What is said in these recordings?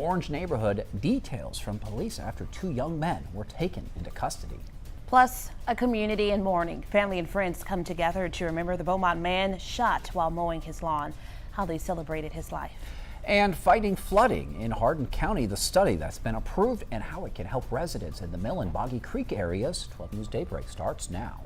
Orange neighborhood. Details from police after 2 young men were taken into custody. Plus, a community in mourning. Family and friends come together to remember the Beaumont man shot while mowing his lawn, how they celebrated his life. And fighting flooding in Hardin County, the study that's been approved and how it can help residents in the Mill and Boggy Creek areas. 12 News Daybreak starts now.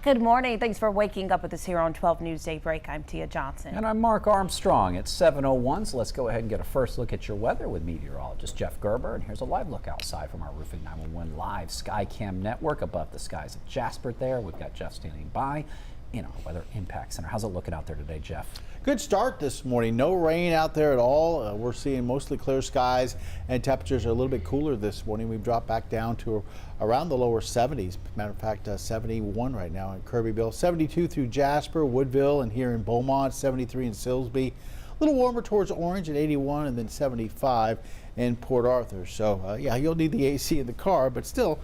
Good morning. Thanks for waking up with us here on 12 News Daybreak. I'm Tia Johnson. And I'm Mark Armstrong. It's 7:01, so let's go ahead and get a first look at your weather with meteorologist Jeff Gerber. And here's a live look outside from our Roofing 911 live Skycam network above the skies of Jasper there. We've got Jeff standing by in our Weather Impact Center. How's it looking out there today, Jeff? Good start this morning. No rain out there at all. We're seeing mostly clear skies, and temperatures are a little bit cooler this morning. We've dropped back down to around the lower 70s. Matter of fact, 71 right now in Kirbyville, 72 through Jasper, Woodville, and here in Beaumont, 73 in Silsbee. A little warmer towards Orange at 81, and then 75 in Port Arthur. So yeah, you'll need the AC in the car, but still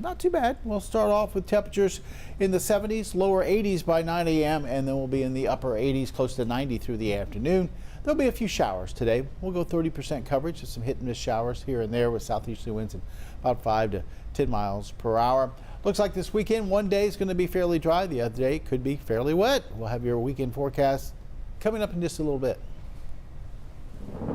not too bad. We'll start off with temperatures in the 70s, lower 80s by 9 a.m. and then we'll be in the upper 80s, close to 90 through the afternoon. There'll be a few showers today. We'll go 30% coverage with some hit and miss showers here and there with southeasterly winds of about 5 to 10 miles per hour. Looks like this weekend, one day is going to be fairly dry. The other day could be fairly wet. We'll have your weekend forecast coming up in just a little bit.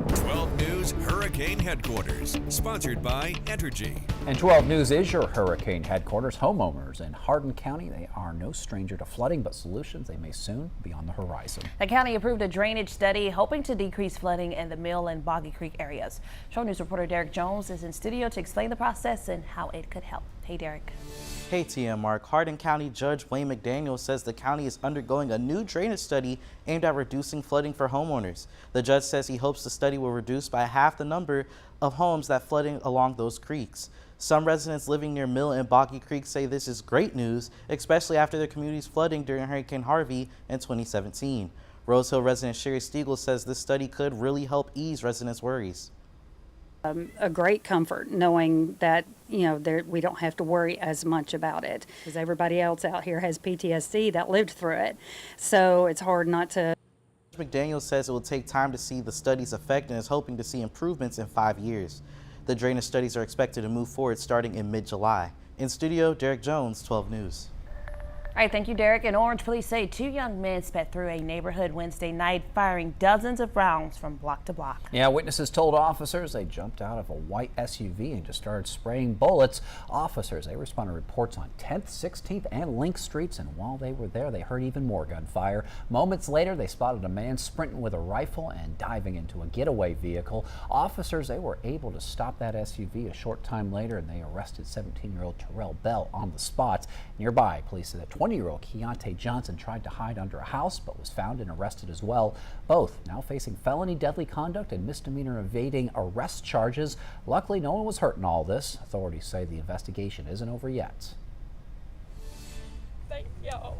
12 News Hurricane Headquarters, sponsored by Entergy. And 12 News is your hurricane headquarters. Homeowners in Hardin County, they are no stranger to flooding, but solutions they may soon be on the horizon. The county approved a drainage study hoping to decrease flooding in the Mill and Boggy Creek areas. 12 News reporter Derek Jones is in studio to explain the process and how it could help. Hey, Derek. Hey, Tia and Mark. Hardin County Judge Wayne McDaniel says the county is undergoing a new drainage study aimed at reducing flooding for homeowners. The judge says he hopes the study will reduce by half the number of homes that flooding along those creeks. Some residents living near Mill and Boggy Creek say this is great news, especially after their community's flooding during Hurricane Harvey in 2017. Rose Hill resident Sherry Stiegel says this study could really help ease residents' worries. A great comfort knowing that, you know, we don't have to worry as much about it because everybody else out here has PTSD that lived through it. So it's hard not to. McDaniel says it will take time to see the study's effect and is hoping to see improvements in 5 years. The drainage studies are expected to move forward starting in mid-July. In studio, Derek Jones, 12 News. All right, thank you, Derek. In Orange, police say 2 young men sped through a neighborhood Wednesday night, firing dozens of rounds from block to block. Yeah, witnesses told officers they jumped out of a white SUV and just started spraying bullets. Officers, they responded to reports on 10th, 16th, and Link Streets, and while they were there, they heard even more gunfire. Moments later, they spotted a man sprinting with a rifle and diving into a getaway vehicle. Officers, they were able to stop that SUV a short time later, and they arrested 17-year-old Terrell Bell on the spot. Nearby, police said that 20-year-old Keontae Johnson tried to hide under a house but was found and arrested as well. Both now facing felony deadly conduct and misdemeanor evading arrest charges. Luckily, no one was hurt in all this. Authorities say the investigation isn't over yet. Thank y'all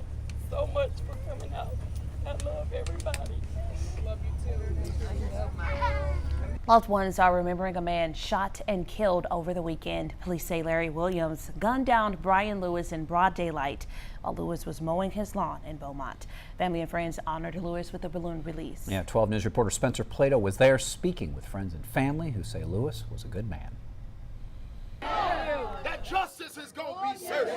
so much for coming out. I love everybody. Love you too. Loved ones are remembering a man shot and killed over the weekend. Police say Larry Williams gunned down Brian Lewis in broad daylight while Lewis was mowing his lawn in Beaumont. Family and friends honored Lewis with a balloon release. Yeah, 12 News reporter Spencer Plato was there speaking with friends and family who say Lewis was a good man. That justice is going to be served.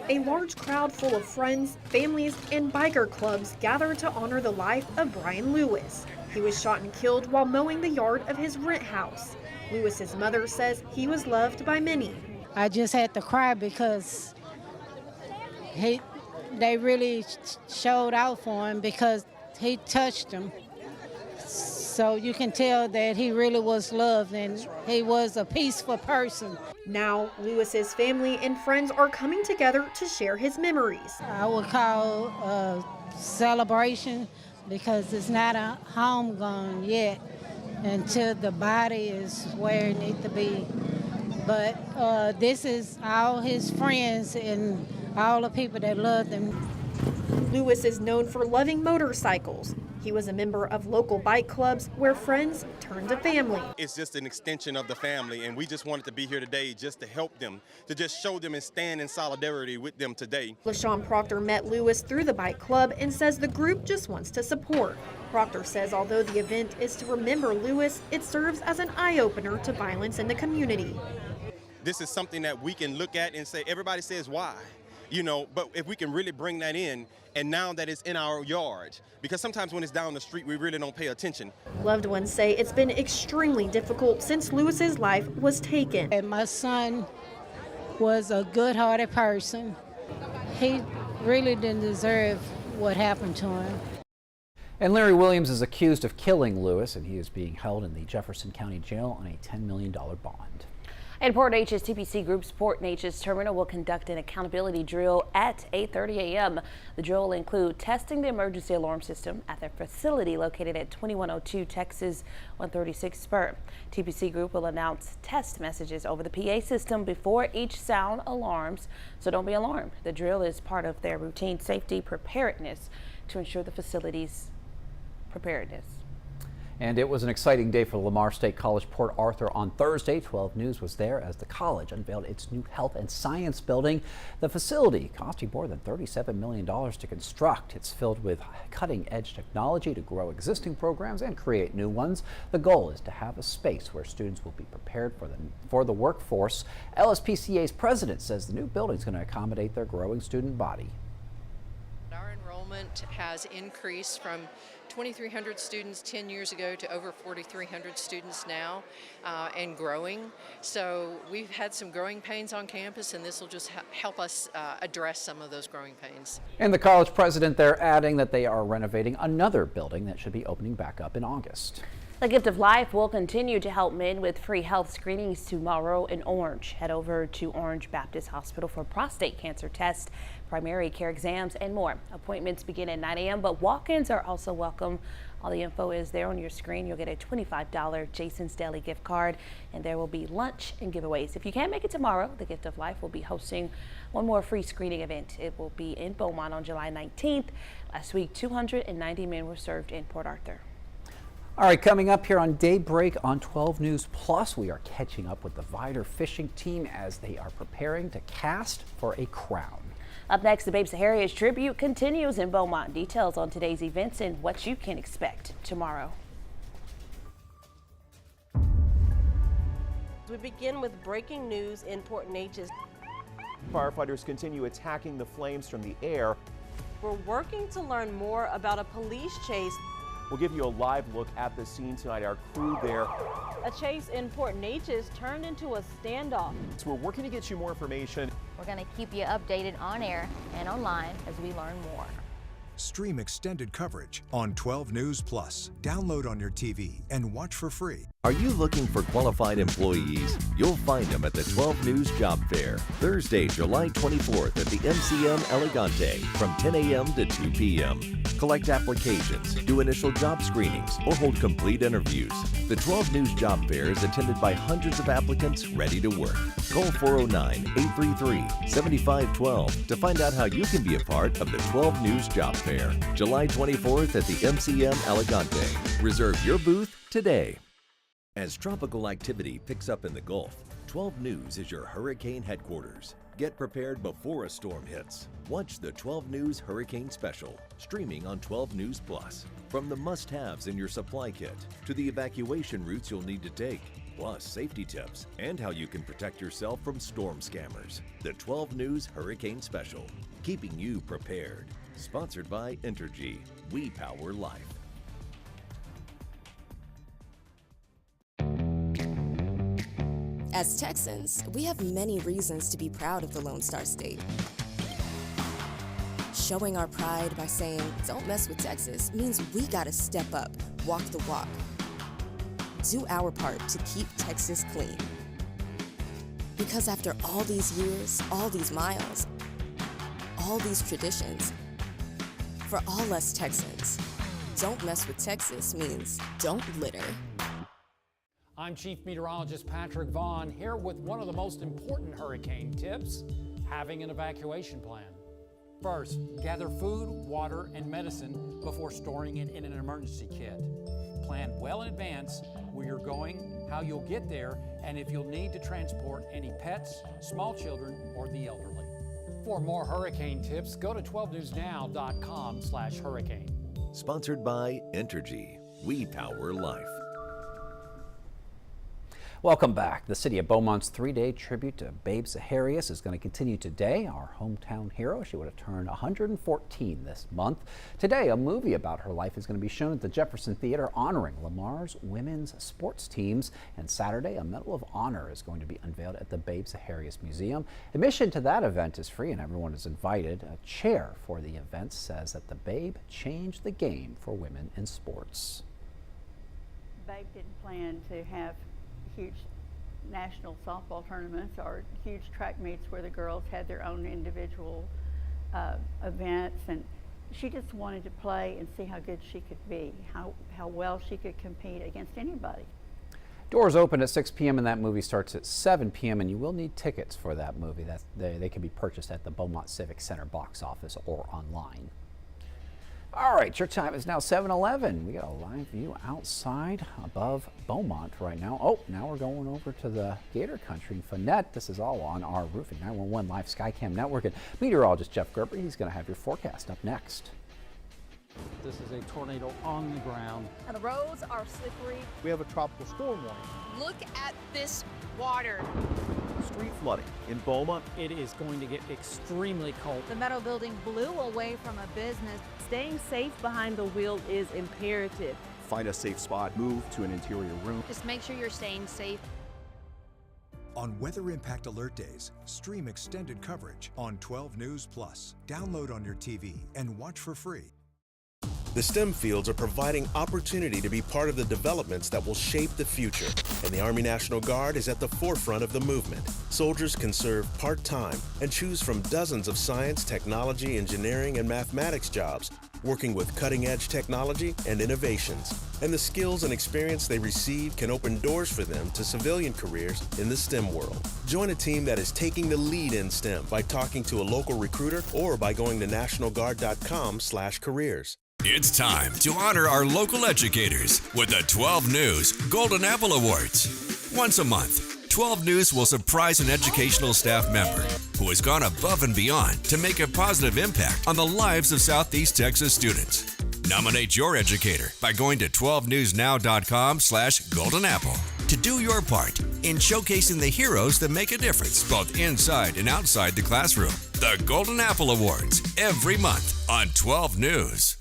A large crowd full of friends, families, and biker clubs gathered to honor the life of Brian Lewis. He was shot and killed while mowing the yard of his rent house. Lewis's mother says he was loved by many. I just had to cry because they really showed out for him because he touched them. So you can tell that he really was loved and he was a peaceful person. Now, Lewis's family and friends are coming together to share his memories. I would call a celebration because it's not a home gone yet until the body is where it needs to be. But this is all his friends and all the people that love him. Lewis is known for loving motorcycles. He was a member of local bike clubs where friends turned to family. It's just an extension of the family, and we just wanted to be here today just to help them, to just show them and stand in solidarity with them today. LaShawn Proctor met Lewis through the bike club and says the group just wants to support. Proctor says although the event is to remember Lewis, it serves as an eye-opener to violence in the community. This is something that we can look at and say, everybody says why? You know, but if we can really bring that in, and now that it's in our yard, because sometimes when it's down the street, we really don't pay attention. Loved ones say it's been extremely difficult since Lewis's life was taken. And my son was a good-hearted person. He really didn't deserve what happened to him. And Larry Williams is accused of killing Lewis, and he is being held in the Jefferson County Jail on a $10 million bond. And Port Neches TPC Group's Port Neches Terminal will conduct an accountability drill at 8:30 a.m. The drill will include testing the emergency alarm system at their facility located at 2102 Texas 136 Spur. TPC Group will announce test messages over the PA system before each sound alarms, so don't be alarmed. The drill is part of their routine safety preparedness to ensure the facility's preparedness. And it was an exciting day for Lamar State College Port Arthur on Thursday. 12 News was there as the college unveiled its new health and science building. The facility costing more than $37 million to construct. It's filled with cutting-edge technology to grow existing programs and create new ones. The goal is to have a space where students will be prepared for the workforce. LSPCA's president says the new building is going to accommodate their growing student body. Our enrollment has increased from 2,300 students 10 years ago to over 4,300 students now, and growing. So we've had some growing pains on campus, and this will just help us address some of those growing pains. And the college president there adding that they are renovating another building that should be opening back up in August. The Gift of Life will continue to help men with free health screenings tomorrow in Orange. Head over to Orange Baptist Hospital for prostate cancer tests, primary care exams, and more. Appointments begin at 9 a.m., but walk-ins are also welcome. All the info is there on your screen. You'll get a $25 Jason's Deli gift card, and there will be lunch and giveaways. If you can't make it tomorrow, the Gift of Life will be hosting one more free screening event. It will be in Beaumont on July 19th. Last week, 290 men were served in Port Arthur. All right, coming up here on Daybreak on 12 News Plus, we are catching up with the Vider fishing team as they are preparing to cast for a crown. Up next, the Babe Saharia's tribute continues in Beaumont. Details on today's events and what you can expect tomorrow. We begin with breaking news in Port Neches. Firefighters continue attacking the flames from the air. We're working to learn more about a police chase. We'll give you a live look at the scene tonight. Our crew there. A chase in Port Neches turned into a standoff. So we're working to get you more information. We're going to keep you updated on air and online as we learn more. Stream extended coverage on 12 News Plus. Download on your TV and watch for free. Are you looking for qualified employees? You'll find them at the 12 News Job Fair, Thursday, July 24th at the MCM Elegante from 10 a.m. to 2 p.m. Collect applications, do initial job screenings, or hold complete interviews. The 12 News Job Fair is attended by hundreds of applicants ready to work. Call 409-833-7512 to find out how you can be a part of the 12 News Job Fair, July 24th at the MCM Elegante. Reserve your booth today. As tropical activity picks up in the Gulf, 12 News is your hurricane headquarters. Get prepared before a storm hits. Watch the 12 News Hurricane Special, streaming on 12 News Plus. From the must-haves in your supply kit to the evacuation routes you'll need to take, plus safety tips and how you can protect yourself from storm scammers. The 12 News Hurricane Special, keeping you prepared. Sponsored by Entergy. We power life. As Texans, we have many reasons to be proud of the Lone Star State. Showing our pride by saying, "Don't mess with Texas," means we gotta step up, walk the walk. Do our part to keep Texas clean. Because after all these years, all these miles, all these traditions, for all us Texans, "Don't mess with Texas" means don't litter. I'm Chief Meteorologist Patrick Vaughn here with one of the most important hurricane tips, having an evacuation plan. First, gather food, water, and medicine before storing it in an emergency kit. Plan well in advance where you're going, how you'll get there, and if you'll need to transport any pets, small children, or the elderly. For more hurricane tips, go to 12newsnow.com/hurricane. Sponsored by Entergy. We power life. Welcome back. The city of Beaumont's 3-day tribute to Babe Zaharias is going to continue today. Our hometown hero, she would have turned 114 this month. Today, a movie about her life is going to be shown at the Jefferson Theater honoring Lamar's women's sports teams. And Saturday, a Medal of Honor is going to be unveiled at the Babe Zaharias Museum. Admission to that event is free and everyone is invited. A chair for the event says that the Babe changed the game for women in sports. Babe didn't plan to have huge national softball tournaments or huge track meets where the girls had their own individual events, and she just wanted to play and see how good she could be, how well she could compete against anybody. Doors open at 6 p.m. and that movie starts at 7 p.m. and you will need tickets for that movie. They can be purchased at the Beaumont Civic Center box office or online. All right, your time is now 7:11. We got a live view outside above Beaumont right now. Oh, now we're going over to the Gator Country in Fournette. This is all on our Roofing 911 Live Skycam Network. And meteorologist Jeff Gerber, he's going to have your forecast up next. This is a tornado on the ground. And the roads are slippery. We have a tropical storm warning. Look at this water. Street flooding in Beaumont. It is going to get extremely cold. The metal building blew away from a business. Staying safe behind the wheel is imperative. Find a safe spot, move to an interior room. Just make sure you're staying safe. On weather impact alert days, stream extended coverage on 12 News Plus. Download on your TV and watch for free. The STEM fields are providing opportunity to be part of the developments that will shape the future, and the Army National Guard is at the forefront of the movement. Soldiers can serve part-time and choose from dozens of science, technology, engineering, and mathematics jobs, working with cutting-edge technology and innovations. And the skills and experience they receive can open doors for them to civilian careers in the STEM world. Join a team that is taking the lead in STEM by talking to a local recruiter or by going to nationalguard.com/careers. It's time to honor our local educators with the 12 News Golden Apple Awards. Once a month, 12 News will surprise an educational staff member who has gone above and beyond to make a positive impact on the lives of Southeast Texas students. Nominate your educator by going to 12newsnow.com/goldenapple to do your part in showcasing the heroes that make a difference both inside and outside the classroom. The Golden Apple Awards every month on 12 News.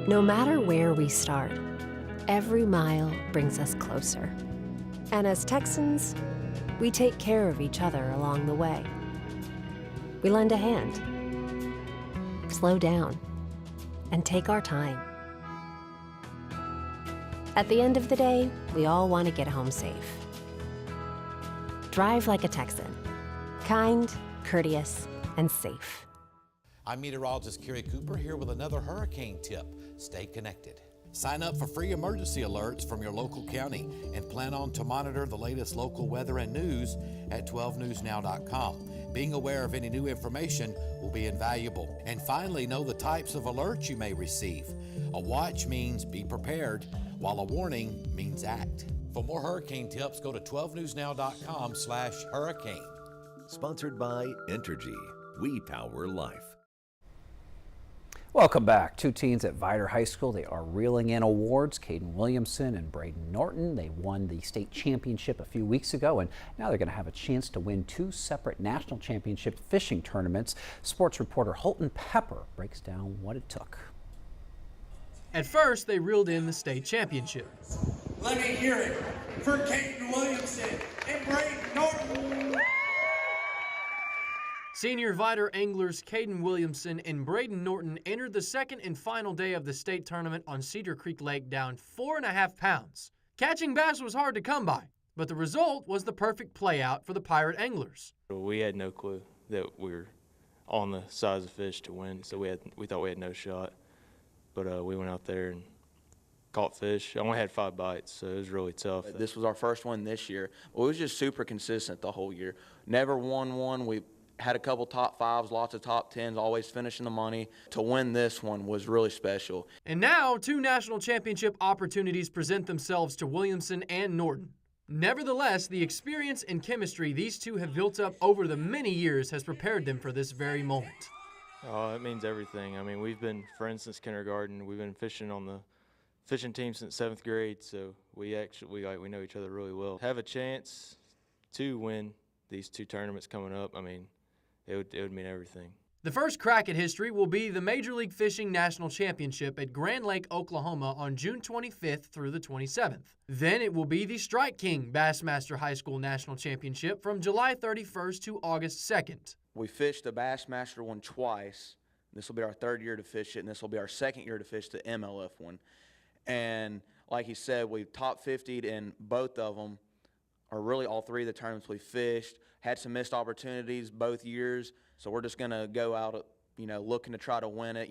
No matter where we start, every mile brings us closer. And as Texans, we take care of each other along the way. We lend a hand, slow down, and take our time. At the end of the day, we all want to get home safe. Drive like a Texan, kind, courteous, and safe. I'm meteorologist Kerry Cooper here with another hurricane tip. Stay connected. Sign up for free emergency alerts from your local county and plan on to monitor the latest local weather and news at 12newsnow.com. Being aware of any new information will be invaluable. And finally, know the types of alerts you may receive. A watch means be prepared, while a warning means act. For more hurricane tips, go to 12newsnow.com/hurricane. Sponsored by Entergy. We power life. Welcome back. Two teens at Vidor High School, they are reeling in awards. Caden Williamson and Braden Norton, they won the state championship a few weeks ago, and now they're going to have a chance to win two separate national championship fishing tournaments. Sports reporter Holton Pepper breaks down what it took. At first, they reeled in the state championship. Let me hear it for Caden Williamson and Braden Norton. Senior Vidor anglers Caden Williamson and Braden Norton entered the second and final day of the state tournament on Cedar Creek Lake down 4.5 pounds. Catching bass was hard to come by, but the result was the perfect play out for the Pirate anglers. We had no clue that we were on the size of fish to win, so we thought we had no shot. But we went out there and caught fish. I only had 5 bites, so it was really tough. This was our first one this year. It was just super consistent the whole year. Never won one. We had a couple top 5s, lots of top 10s, always finishing the money. To win this one was really special. And now 2 national championship opportunities present themselves to Williamson and Norton. Nevertheless, the experience and chemistry these two have built up over the many years has prepared them for this very moment. Oh, it means everything. I mean, we've been friends since kindergarten. We've been fishing on the fishing team since 7th grade, so we know each other really well. Have a chance to win these 2 tournaments coming up, I mean, it would mean everything. The first crack at history will be the Major League Fishing National Championship at Grand Lake, Oklahoma on June 25th through the 27th. Then it will be the Strike King Bassmaster High School National Championship from July 31st to August 2nd. We fished the Bassmaster one twice. This will be our 3rd year to fish it, and this will be our 2nd year to fish the MLF one. And like he said, we top 50'd in both of them, or really all 3 of the tournaments we fished. Had some missed opportunities both years, so we're just going to go out, looking to try to win it,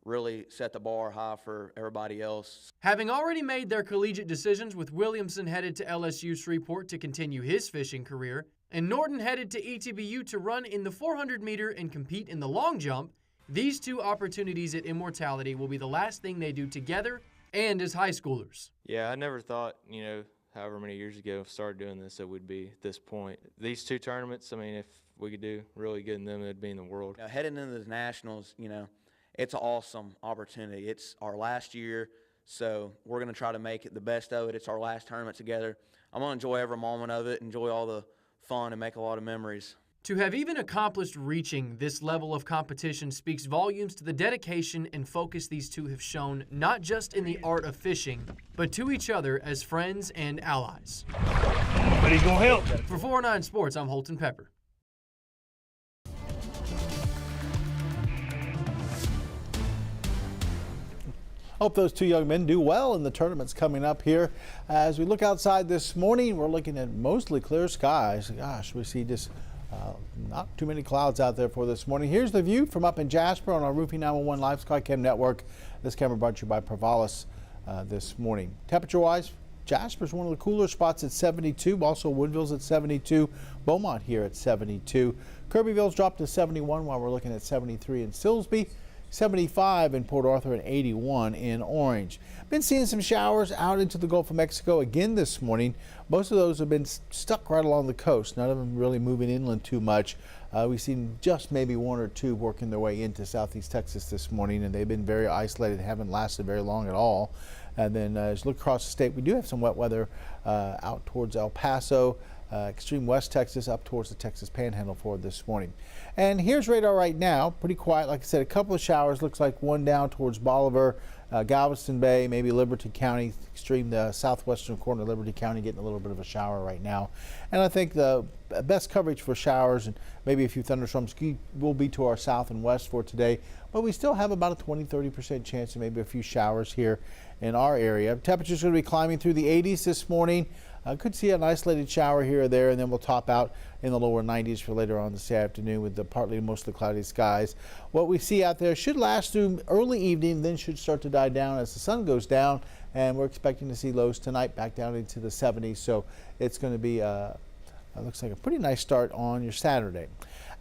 really set the bar high for everybody else. Having already made their collegiate decisions, with Williamson headed to LSU Shreveport to continue his fishing career, and Norton headed to ETBU to run in the 400-meter and compete in the long jump, these 2 opportunities at Immortality will be the last thing they do together and as high schoolers. Yeah, I never thought, however many years ago started doing this, it would be this point. These 2 tournaments, I mean, if we could do really good in them, it'd be in the world. Heading into the Nationals, it's an awesome opportunity. It's our last year, so we're going to try to make it the best of it. It's our last tournament together. I'm going to enjoy every moment of it, enjoy all the fun, and make a lot of memories. To have even accomplished reaching this level of competition speaks volumes to the dedication and focus these 2 have shown, not just in the art of fishing, but to each other as friends and allies. But he's gonna help. For 409 Sports, I'm Holton Pepper. Hope those 2 young men do well in the tournaments coming up here. As we look outside this morning, we're looking at mostly clear skies. Gosh, we see just not too many clouds out there for this morning. Here's the view from up in Jasper on our Roofing 911 Live SkyCam network. This camera brought to you by Provalis this morning. Temperature-wise, Jasper's one of the cooler spots at 72. Also, Woodville's at 72. Beaumont here at 72. Kirbyville's dropped to 71 while we're looking at 73 in Silsbee. 75 in Port Arthur and 81 in Orange. Been seeing some showers out into the Gulf of Mexico again this morning. Most of those have been stuck right along the coast, none of them really moving inland too much. We've seen just maybe 1 or 2 working their way into southeast Texas this morning, and they've been very isolated, haven't lasted very long at all. And then as you look across the state, we do have some wet weather out towards El Paso, extreme west Texas, up towards the Texas Panhandle for this morning. And here's radar right now, pretty quiet. Like I said, a couple of showers, looks like one down towards Bolivar, Galveston Bay, maybe Liberty County, the southwestern corner of Liberty County getting a little bit of a shower right now. And I think the best coverage for showers and maybe a few thunderstorms will be to our south and west for today. But we still have about a 20-30% chance of maybe a few showers here in our area. Temperatures going to be climbing through the 80s this morning. Could see an isolated shower here or there, and then we'll top out in the lower 90s for later on this afternoon with the partly mostly cloudy skies. What we see out there should last through early evening, then should start to die down as the sun goes down, and we're expecting to see lows tonight back down into the 70s. So it's going to be looks like a pretty nice start on your Saturday.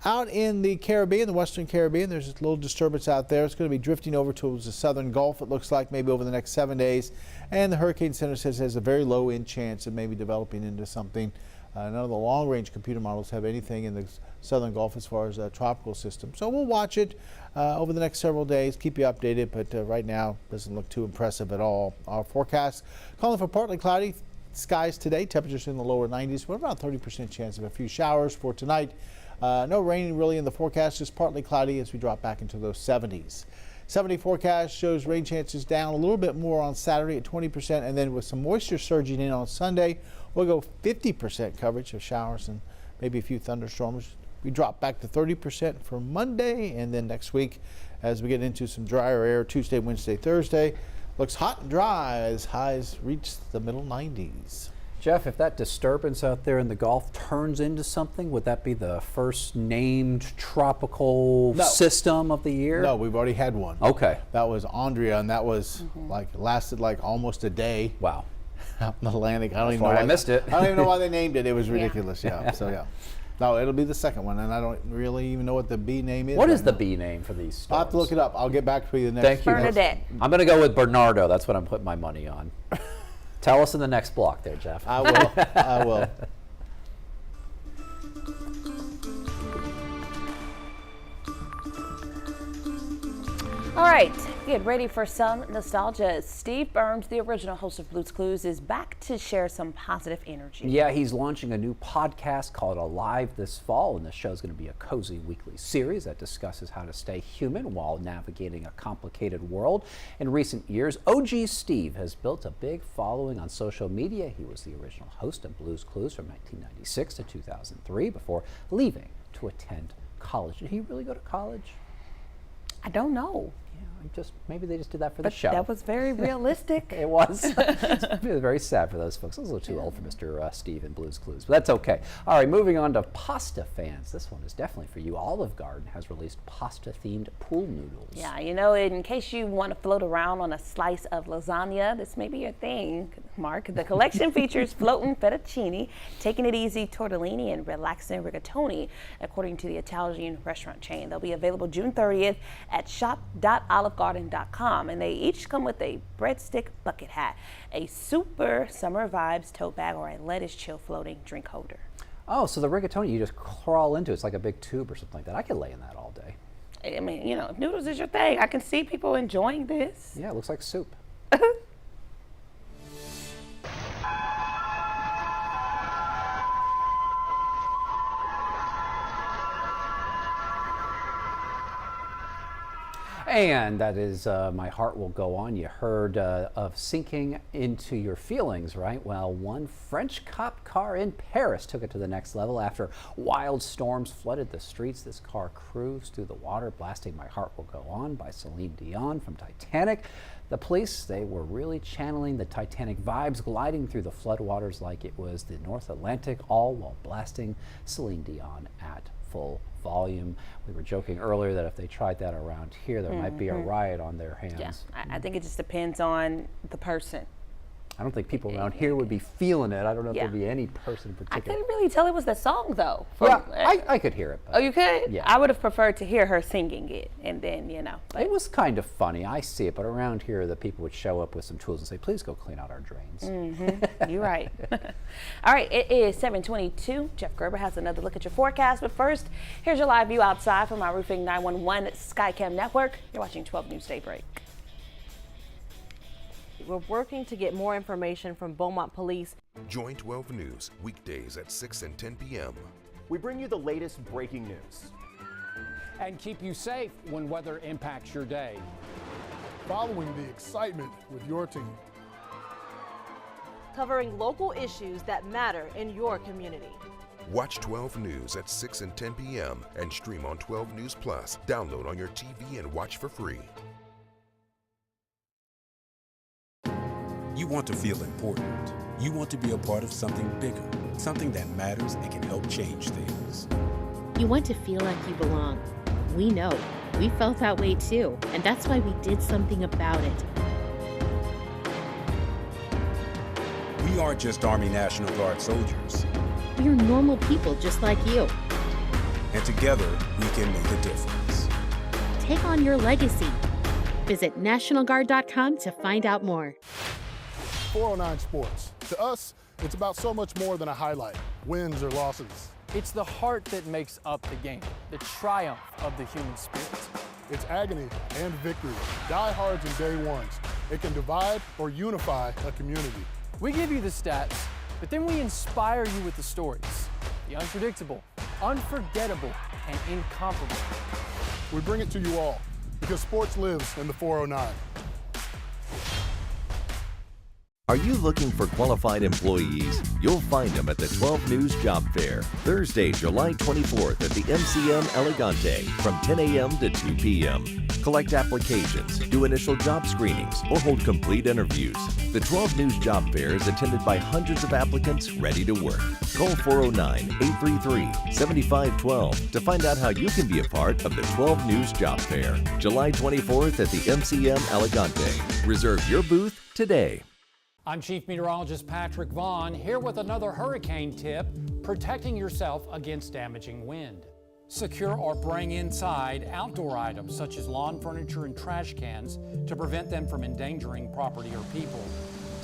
Out in the Caribbean, the Western Caribbean, there's a little disturbance out there. It's going to be drifting over towards the southern Gulf, it looks like, maybe over the next 7 days. And the Hurricane Center says has a very low end chance of maybe developing into something. None of the long-range computer models have anything in the southern Gulf as far as a tropical system. So we'll watch it over the next several days, keep you updated, but right now doesn't look too impressive at all. Our forecast calling for partly cloudy skies today, temperatures in the lower 90s, with about 30% chance of a few showers for tonight. No rain really in the forecast, just partly cloudy as we drop back into those 70s. 70 forecast shows rain chances down a little bit more on Saturday at 20%, and then with some moisture surging in on Sunday, we'll go 50% coverage of showers and maybe a few thunderstorms. We drop back to 30% for Monday, and then next week as we get into some drier air, Tuesday, Wednesday, Thursday, looks hot and dry as highs reach the middle 90s. Jeff, if that disturbance out there in the Gulf turns into something, would that be the first named tropical system of the year? No, we've already had one. Okay. That was Andrea, and that was lasted almost a day. Wow. Out in the Atlantic. I don't even know know why I missed it. I don't even know why they named it. It was ridiculous. Yeah. So yeah. No, it'll be the second one, and I don't really even know what the B name is. What is the B name for these storms? I'll have to look it up. I'll get back to you the next. Thank you. Bernadette. I'm going to go with Bernardo. That's what I'm putting my money on. Tell us in the next block there, Jeff. I will. I will. All right, get ready for some nostalgia. Steve Burns, the original host of Blue's Clues, is back to share some positive energy. Yeah, he's launching a new podcast called Alive this fall, and the show's going to be a cozy weekly series that discusses how to stay human while navigating a complicated world. In recent years, OG Steve has built a big following on social media. He was the original host of Blue's Clues from 1996 to 2003 before leaving to attend college. Did he really go to college? I don't know. Maybe they just did that for the show. That was very realistic. It was. It was very sad for those folks. I was a little too old for Mr. Steve and Blue's Clues, but that's okay. All right, moving on to pasta fans. This one is definitely for you. Olive Garden has released pasta-themed pool noodles. Yeah, you know, in case you want to float around on a slice of lasagna, this may be your thing, Mark. The collection features floating fettuccine, taking it easy tortellini, and relaxing rigatoni, according to the Italian restaurant chain. They'll be available June 30th at shop.olivegarden.com, and they each come with a breadstick bucket hat, a super summer vibes tote bag, or a lettuce chill floating drink holder. Oh, so the rigatoni you just crawl into. It's like a big tube or something like that. I could lay in that all day. I mean, you know, if noodles is your thing, I can see people enjoying this. Yeah, it looks like soup. And that is My Heart Will Go On. You heard of sinking into your feelings, right? Well, one French cop car in Paris took it to the next level after wild storms flooded the streets. This car cruised through the water, blasting My Heart Will Go On by Celine Dion from Titanic. The police, they were really channeling the Titanic vibes, gliding through the floodwaters like it was the North Atlantic, all while blasting Celine Dion at full volume. We were joking earlier that if they tried that around here, there might be a riot on their hands. Yeah, I think it just depends on the person. I don't think people around here would be feeling it. I don't know if there'd be any person in I particular. couldn't really tell it was the song, though. Yeah, I could hear it. Oh, you could? Yeah. I would have preferred to hear her singing it, and then, you know. It was kind of funny. I see it, but around here, the people would show up with some tools and say, please go clean out our drains. You're right. All right, it is 7:22. Jeff Gerber has another look at your forecast, but first, here's your live view outside from our Roofing 911 Skycam network. You're watching 12 News Daybreak. We're working to get more information from Beaumont Police. Join 12 News weekdays at 6 and 10 p.m. We bring you the latest breaking news. And keep you safe when weather impacts your day. Following the excitement with your team. Covering local issues that matter in your community. Watch 12 News at 6 and 10 p.m. and stream on 12 News Plus. Download on your TV and watch for free. You want to feel important. You want to be a part of something bigger, something that matters and can help change things. You want to feel like you belong. We know. We felt that way too, and that's why we did something about it. We aren't just Army National Guard soldiers. We are normal people just like you. And together, we can make a difference. Take on your legacy. Visit NationalGuard.com to find out more. 409 Sports. To us, it's about so much more than a highlight, wins or losses. It's the heart that makes up the game, the triumph of the human spirit. It's agony and victory, diehards and day ones. It can divide or unify a community. We give you the stats, but then we inspire you with the stories. The unpredictable, unforgettable, and incomparable. We bring it to you all because sports lives in the 409. Are you looking for qualified employees? You'll find them at the 12 News Job Fair, Thursday, July 24th at the MCM Elegante from 10 a.m. to 2 p.m. collect applications, do initial job screenings, or hold complete interviews. The 12 News Job Fair is attended by hundreds of applicants ready to work. Call 409-833-7512 to find out how you can be a part of the 12 News Job Fair, July 24th at the MCM Elegante. Reserve your booth today. I'm Chief Meteorologist Patrick Vaughn, here with another hurricane tip, protecting yourself against damaging wind. Secure or bring inside outdoor items such as lawn furniture and trash cans to prevent them from endangering property or people.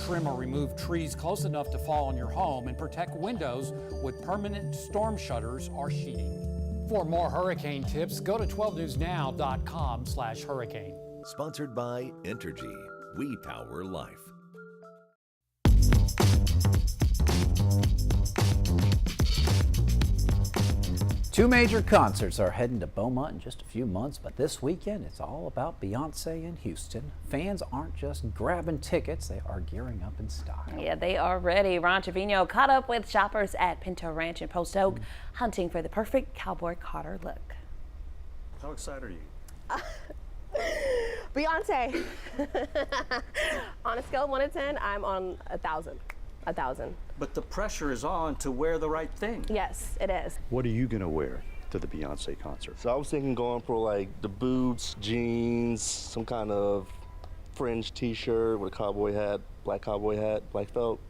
Trim or remove trees close enough to fall on your home and protect windows with permanent storm shutters or sheeting. For more hurricane tips, go to 12newsnow.com/hurricane. Sponsored by Entergy. We power life. Two major concerts are heading to Beaumont in just a few months, but this weekend it's all about Beyonce in Houston. Fans aren't just grabbing tickets, they are gearing up in style. Yeah, they are ready. Ron Trevino caught up with shoppers at Pinto Ranch in Post Oak, hunting for the perfect cowboy Carter look. How excited are you? Beyonce. On a scale of 1 to 10, I'm on 1,000. 1,000. But the pressure is on to wear the right thing. Yes, it is. What are you gonna wear to the Beyonce concert? So I was thinking going for like the boots, jeans, some kind of fringe t-shirt with a cowboy hat, black felt.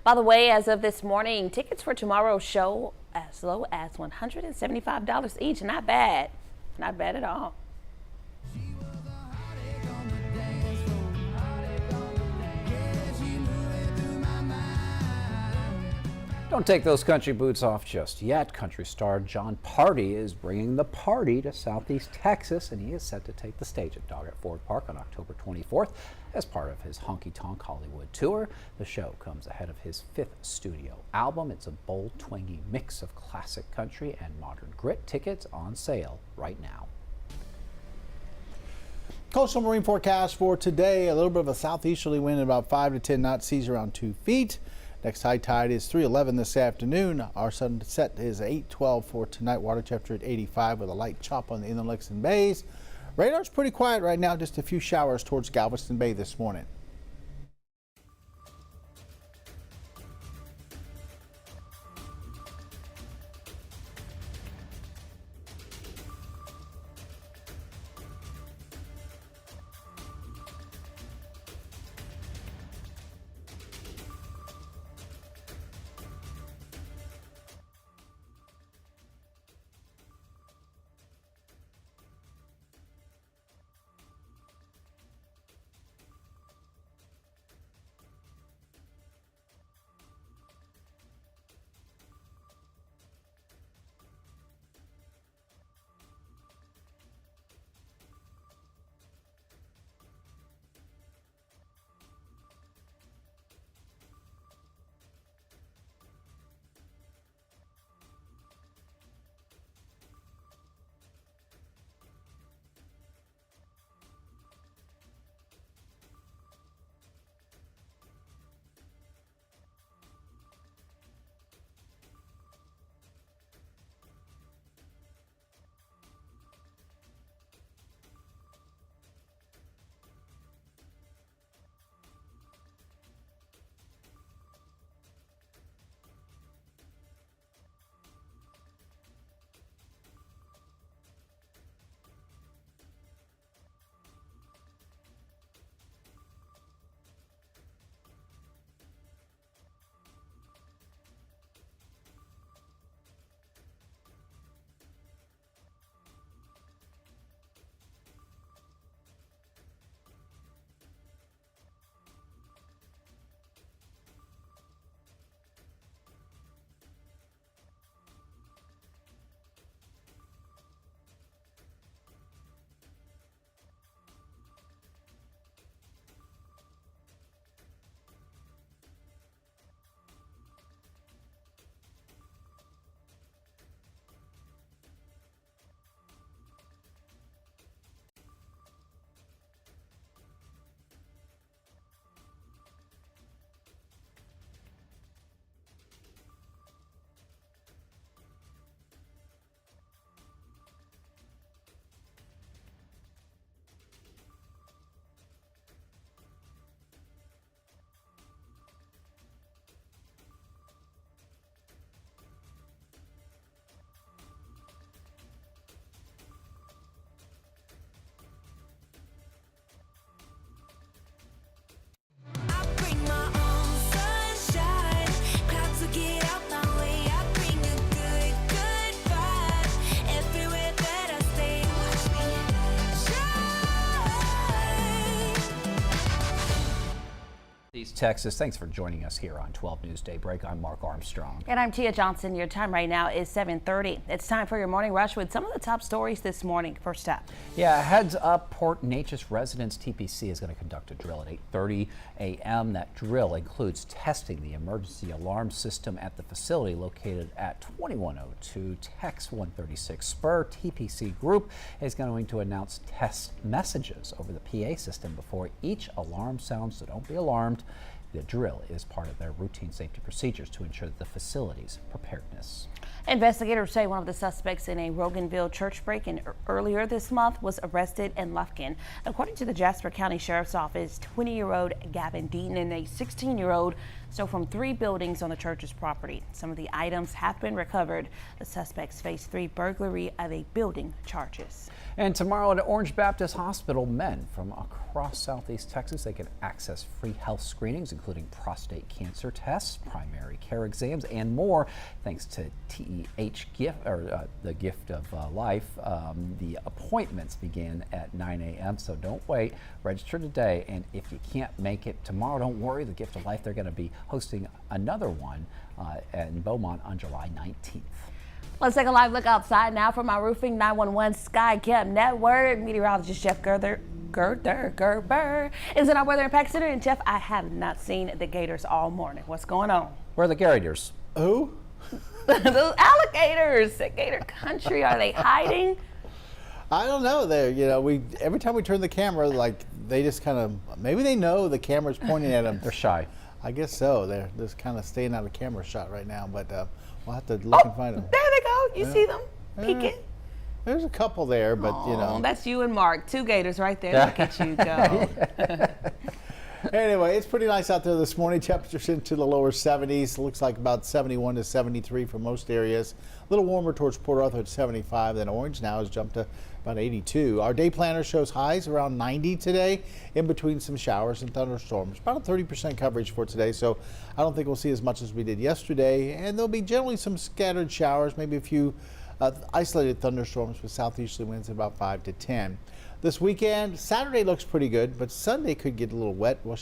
By the way, as of this morning, tickets for tomorrow's show as low as $175 each. Not bad. Not bad at all. Don't take those country boots off just yet. Country star John Party is bringing the party to Southeast Texas, and he is set to take the stage at Dog at Ford Park on October 24th as part of his Honky Tonk Hollywood tour. The show comes ahead of his 5th studio album. It's a bold, twangy mix of classic country and modern grit. Tickets on sale right now. Coastal marine forecast for today, a little bit of a southeasterly wind at about 5 to 10 knots, seas around 2 feet. Next high tide is 3:11 this afternoon. Our sunset is 8:12 for tonight. Water temperature at 85 with a light chop on the inland lakes and bays. Radar's pretty quiet right now, just a few showers towards Galveston Bay this morning. Texas. Thanks for joining us here on 12 News Daybreak. I'm Mark Armstrong. And I'm Tia Johnson. Your time right now is 7:30. It's time for your morning rush with some of the top stories this morning. First up. Yeah, heads up, Port Neches residents. TPC is going to conduct a drill at 8:30 a.m. That drill includes testing the emergency alarm system at the facility located at 2102 Tex 136 Spur. TPC Group is going to announce test messages over the PA system before each alarm sounds, so don't be alarmed. The drill is part of their routine safety procedures to ensure the facility's preparedness. Investigators say one of the suspects in a Roganville church break-in earlier this month was arrested in Lufkin. According to the Jasper County Sheriff's Office, 20-year-old Gavin Deaton and a 16-year-old stole from 3 buildings on the church's property. Some of the items have been recovered. The suspects face 3 burglary of a building charges. And tomorrow at Orange Baptist Hospital, men from across Southeast Texas, they can access free health screenings, including prostate cancer tests, primary care exams, and more, thanks to TEH gift, or the gift of life. The appointments begin at 9 a.m., so don't wait. Register today, and if you can't make it tomorrow, don't worry. The Gift of Life, they're going to be hosting another one in Beaumont on July 19th. Let's take a live look outside now from our Roofing 911 SkyCam Network. Meteorologist Jeff Gerber is in our Weather Impact Center. And Jeff, I have not seen the gators all morning. What's going on? Where are the gators? Who? Those alligators. Gator country. Are they hiding? I don't know. Every time we turn the camera, like they just kind of, maybe they know the camera's pointing at them. They're shy. I guess so. They're just kind of staying out of camera shot right now, but we'll have to look and find them. There they go. You see them peeking? There's a couple there, but That's you and Mark. 2 gators right there. Look at you go. Anyway, it's pretty nice out there this morning. Temperatures into the lower 70s. Looks like about 71 to 73 for most areas. A little warmer towards Port Arthur at 75. Then Orange now has jumped to about 82. Our day planner shows highs around 90 today, in between some showers and thunderstorms. About a 30% coverage for today, so I don't think we'll see as much as we did yesterday. And there'll be generally some scattered showers, maybe a few isolated thunderstorms with southeasterly winds at about 5 to 10. This weekend, Saturday looks pretty good, but Sunday could get a little wet. We'll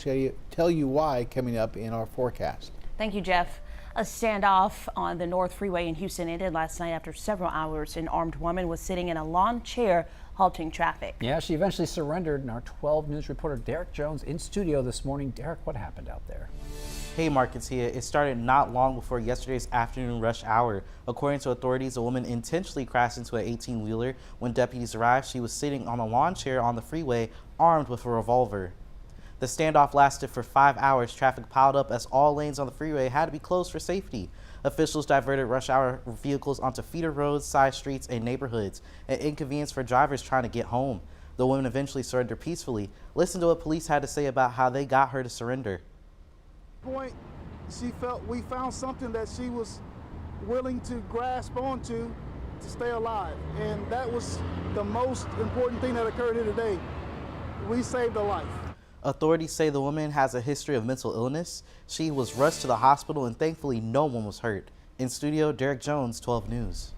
tell you why coming up in our forecast. Thank you, Jeff. A standoff on the North Freeway in Houston ended last night after several hours. An armed woman was sitting in a lawn chair halting traffic. Yeah, she eventually surrendered, and our 12 News reporter Derek Jones in studio this morning. Derek, what happened out there? Hey, Mark, it's here. It started not long before yesterday's afternoon rush hour. According to authorities, a woman intentionally crashed into an 18-wheeler. When deputies arrived, she was sitting on a lawn chair on the freeway, armed with a revolver. The standoff lasted for 5 hours. Traffic piled up as all lanes on the freeway had to be closed for safety. Officials diverted rush hour vehicles onto feeder roads, side streets, and neighborhoods, an inconvenience for drivers trying to get home. The woman eventually surrendered peacefully. Listen to what police had to say about how they got her to surrender. Point, we found something that she was willing to grasp onto to stay alive, and that was the most important thing that occurred here today. We saved a life. Authorities say the woman has a history of mental illness. She was rushed to the hospital, and thankfully no one was hurt. In studio, Derek Jones, 12 News.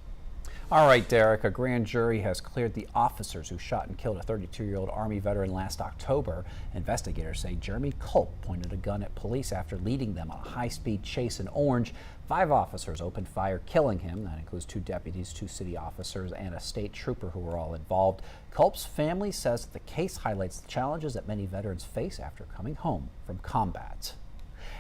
All right, Derek, a grand jury has cleared the officers who shot and killed a 32-year-old Army veteran last October. Investigators say Jeremy Culp pointed a gun at police after leading them on a high-speed chase in Orange. 5 officers opened fire, killing him. That includes 2 deputies, 2 city officers, and a state trooper who were all involved. Culp's family says that the case highlights the challenges that many veterans face after coming home from combat.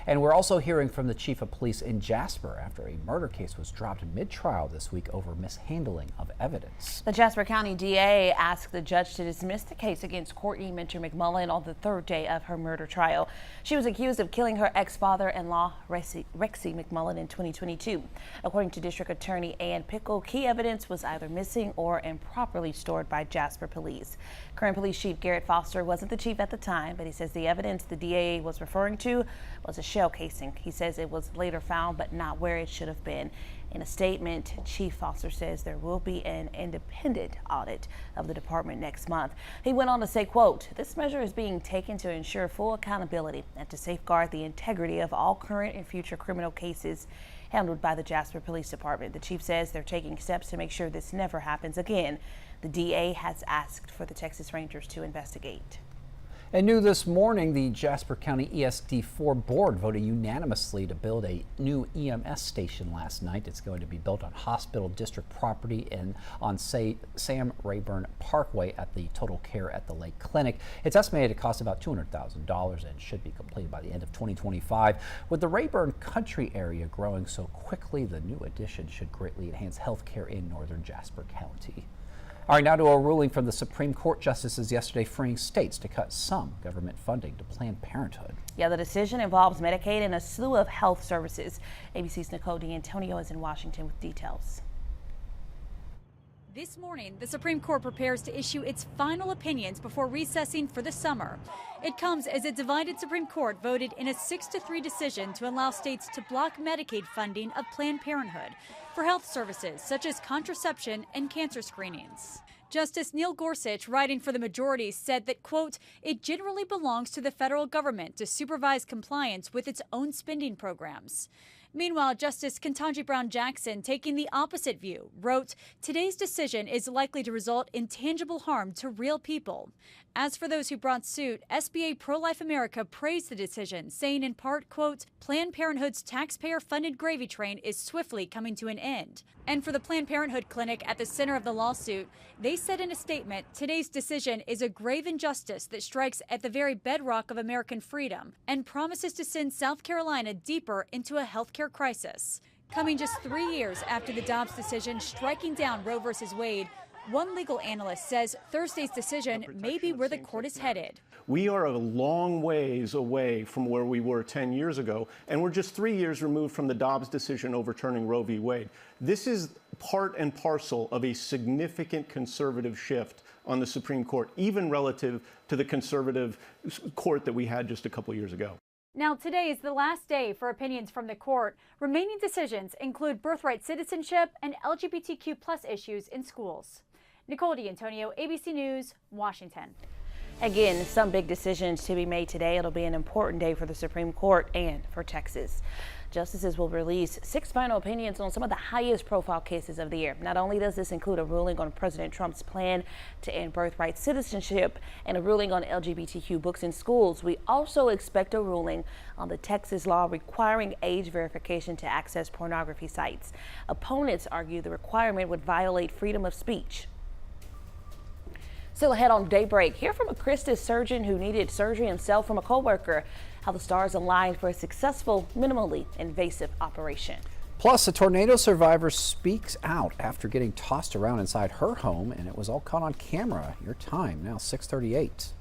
And we're also hearing from the chief of police in Jasper after a murder case was dropped mid-trial this week over mishandling of evidence. The Jasper County DA asked the judge to dismiss the case against Courtney Minter McMullen on the 3rd day of her murder trial. She was accused of killing her ex-father-in-law, Rexy McMullen, in 2022. According to District Attorney Ann Pickle, key evidence was either missing or improperly stored by Jasper Police. Current Police Chief Garrett Foster wasn't the chief at the time, but he says the evidence the DA was referring to was a shell casing. He says it was later found, but not where it should have been. In a statement, Chief Foster says there will be an independent audit of the department next month. He went on to say, quote, "This measure is being taken to ensure full accountability and to safeguard the integrity of all current and future criminal cases handled by the Jasper Police Department." The chief says they're taking steps to make sure this never happens again. The DA has asked for the Texas Rangers to investigate. And new this morning, the Jasper County ESD4 board voted unanimously to build a new EMS station last night. It's going to be built on Hospital District property and on Sam Rayburn Parkway at the Total Care at the Lake Clinic. It's estimated to cost about $200,000 and should be completed by the end of 2025. With the Rayburn country area growing so quickly, the new addition should greatly enhance health care in northern Jasper County. All right, now to a ruling from the Supreme Court justices yesterday freeing states to cut some government funding to Planned Parenthood. Yeah, the decision involves Medicaid and a slew of health services. ABC's Nicole D'Antonio is in Washington with details. This morning, the Supreme Court prepares to issue its final opinions before recessing for the summer. It comes as a divided Supreme Court voted in a 6-3 decision to allow states to block Medicaid funding of Planned Parenthood for health services such as contraception and cancer screenings. Justice Neil Gorsuch, writing for the majority, said that, quote, it generally belongs to the federal government to supervise compliance with its own spending programs. Meanwhile, Justice Ketanji Brown Jackson, taking the opposite view, wrote, today's decision is likely to result in tangible harm to real people. As for those who brought suit, SBA Pro-Life America praised the decision, saying in part, quote, Planned Parenthood's taxpayer-funded gravy train is swiftly coming to an end. And for the Planned Parenthood clinic at the center of the lawsuit, they said in a statement, today's decision is a grave injustice that strikes at the very bedrock of American freedom and promises to send South Carolina deeper into a healthcare crisis. Coming just 3 years after the Dobbs decision striking down Roe v. Wade, one legal analyst says Thursday's decision may be where the court is headed. We are a long ways away from where we were 10 years ago, and we're just 3 years removed from the Dobbs decision overturning Roe v. Wade. This is part and parcel of a significant conservative shift on the Supreme Court, even relative to the conservative court that we had just a couple years ago. Now, today is the last day for opinions from the court. Remaining decisions include birthright citizenship and LGBTQ+ issues in schools. Nicole D'Antonio, ABC News, Washington. Again, some big decisions to be made today. It'll be an important day for the Supreme Court and for Texas. Justices will release 6 final opinions on some of the highest profile cases of the year. Not only does this include a ruling on President Trump's plan to end birthright citizenship and a ruling on LGBTQ books in schools, we also expect a ruling on the Texas law requiring age verification to access pornography sites. Opponents argue the requirement would violate freedom of speech. Still ahead on Daybreak, hear from a Christus surgeon who needed surgery himself from a co-worker, how the stars aligned for a successful, minimally invasive operation. Plus, a tornado survivor speaks out after getting tossed around inside her home, and it was all caught on camera. Your time now, 6:38.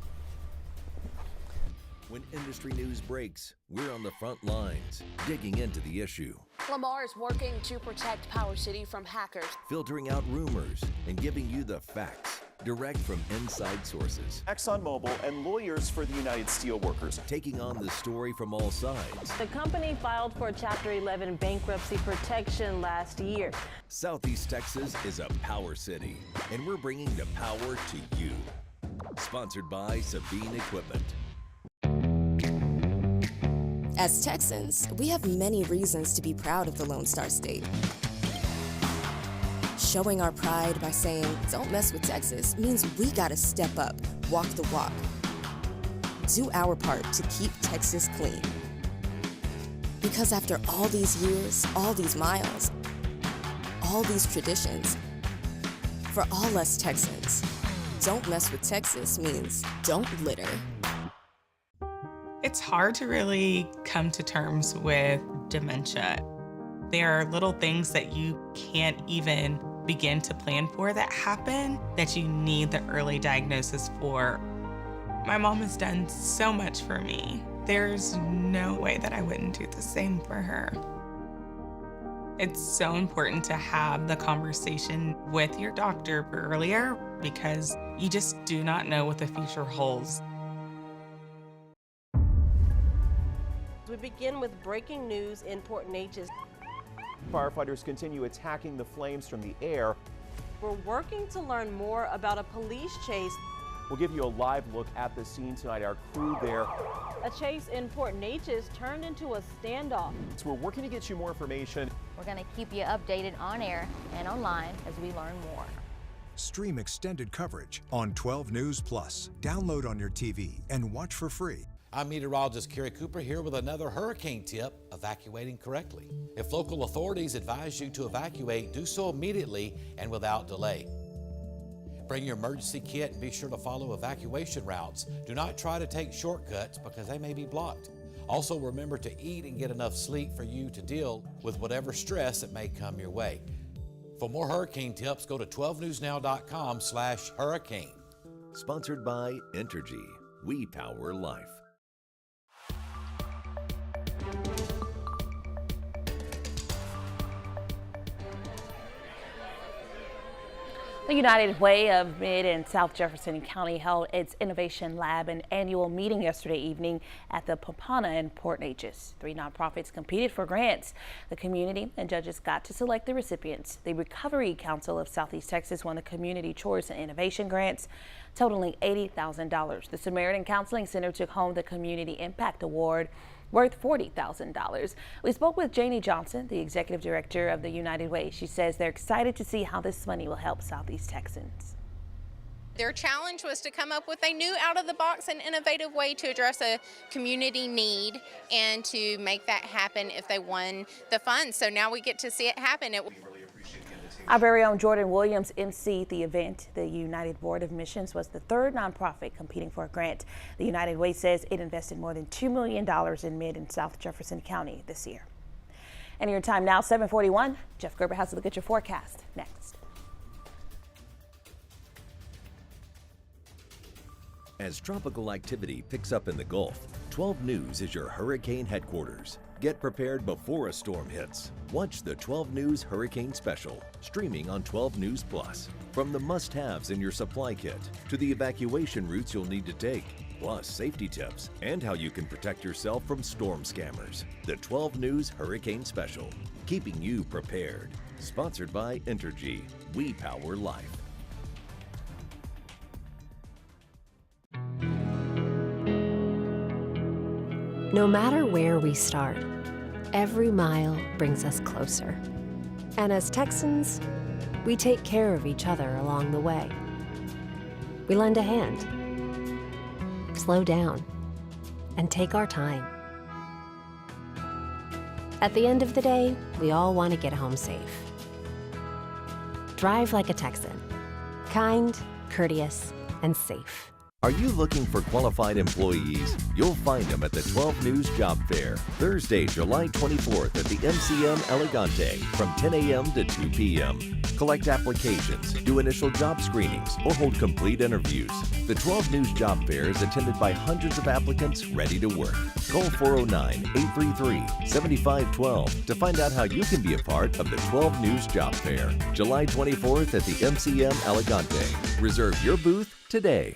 When industry news breaks, we're on the front lines, digging into the issue. Lamar is working to protect Power City from hackers, filtering out rumors and giving you the facts, direct from inside sources. ExxonMobil and lawyers for the United Steelworkers. Taking on the story from all sides. The company filed for Chapter 11 bankruptcy protection last year. Southeast Texas is a power city, and we're bringing the power to you. Sponsored by Sabine Equipment. As Texans, we have many reasons to be proud of the Lone Star State. Showing our pride by saying, don't mess with Texas, means we gotta step up, walk the walk. Do our part to keep Texas clean. Because after all these years, all these miles, all these traditions, for all us Texans, don't mess with Texas means don't litter. It's hard to really come to terms with dementia. There are little things that you can't even begin to plan for that happen that you need the early diagnosis for. My mom has done so much for me. There's no way that I wouldn't do the same for her. It's so important to have the conversation with your doctor earlier because you just do not know what the future holds. We begin with breaking news in Port Neches. Firefighters continue attacking the flames from the air. We're working to learn more about a police chase. We'll give you a live look at the scene tonight. Our crew there. A chase in Port Neches turned into a standoff. So we're working to get you more information. We're going to keep you updated on air and online as we learn more. Stream extended coverage on 12 News Plus. Download on your TV and watch for free. I'm meteorologist Kerry Cooper here with another hurricane tip, evacuating correctly. If local authorities advise you to evacuate, do so immediately and without delay. Bring your emergency kit and be sure to follow evacuation routes. Do not try to take shortcuts because they may be blocked. Also remember to eat and get enough sleep for you to deal with whatever stress that may come your way. For more hurricane tips, go to 12newsnow.com/hurricane. Sponsored by Entergy. We power life. The United Way of Mid and South Jefferson County held its Innovation Lab and annual meeting yesterday evening at the Papana in Port Neches. 3 nonprofits competed for grants. The community and judges got to select the recipients. The Recovery Council of Southeast Texas won the Community Choice and Innovation Grants, totaling $80,000. The Samaritan Counseling Center took home the Community Impact Award, worth $40,000. We spoke with Janie Johnson, the executive director of the United Way. She says they're excited to see how this money will help Southeast Texans. Their challenge was to come up with a new out-of-the-box and innovative way to address a community need and to make that happen if they won the funds. So now we get to see it happen. Our very own Jordan Williams emceed the event. The United Board of Missions was the 3rd nonprofit competing for a grant. The United Way says it invested more than $2 million in Mid and South Jefferson County this year. And your time now, 7:41. Jeff Gerber has a look at your forecast next. As tropical activity picks up in the Gulf, 12 News is your hurricane headquarters. Get prepared before a storm hits. Watch the 12 News Hurricane Special, streaming on 12 News Plus. From the must-haves in your supply kit to the evacuation routes you'll need to take, plus safety tips and how you can protect yourself from storm scammers. The 12 News Hurricane Special, keeping you prepared. Sponsored by Entergy. We power life. No matter where we start, every mile brings us closer. And as Texans, we take care of each other along the way. We lend a hand, slow down, and take our time. At the end of the day, we all want to get home safe. Drive like a Texan. Kind, courteous, and safe. Are you looking for qualified employees? You'll find them at the 12 News Job Fair, Thursday, July 24th at the MCM Elegante from 10 a.m. to 2 p.m. Collect applications, do initial job screenings, or hold complete interviews. The 12 News Job Fair is attended by hundreds of applicants ready to work. Call 409-833-7512 to find out how you can be a part of the 12 News Job Fair, July 24th at the MCM Elegante. Reserve your booth today.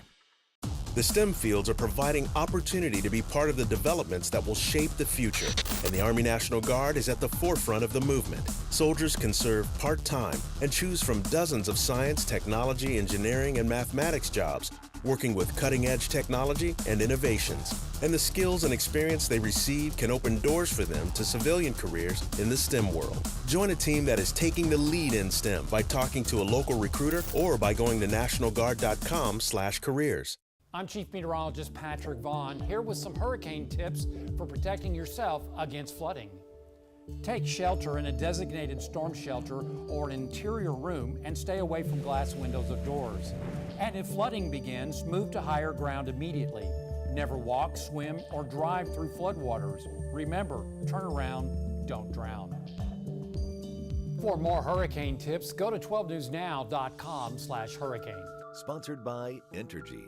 The STEM fields are providing opportunity to be part of the developments that will shape the future, and the Army National Guard is at the forefront of the movement. Soldiers can serve part-time and choose from dozens of science, technology, engineering, and mathematics jobs, working with cutting-edge technology and innovations. And the skills and experience they receive can open doors for them to civilian careers in the STEM world. Join a team that is taking the lead in STEM by talking to a local recruiter or by going to nationalguard.com/careers. I'm Chief Meteorologist Patrick Vaughn, here with some hurricane tips for protecting yourself against flooding. Take shelter in a designated storm shelter or an interior room and stay away from glass windows or doors. And if flooding begins, move to higher ground immediately. Never walk, swim, or drive through floodwaters. Remember, turn around, don't drown. For more hurricane tips, go to 12newsnow.com/hurricane. Sponsored by Entergy.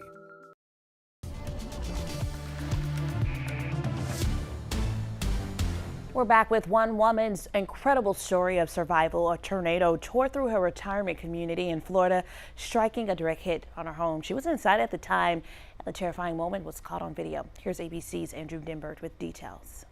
We're back with one woman's incredible story of survival. A tornado tore through her retirement community in Florida, striking a direct hit on her home. She was inside at the time, and the terrifying moment was caught on video. Here's ABC's Andrew Dimbert with details.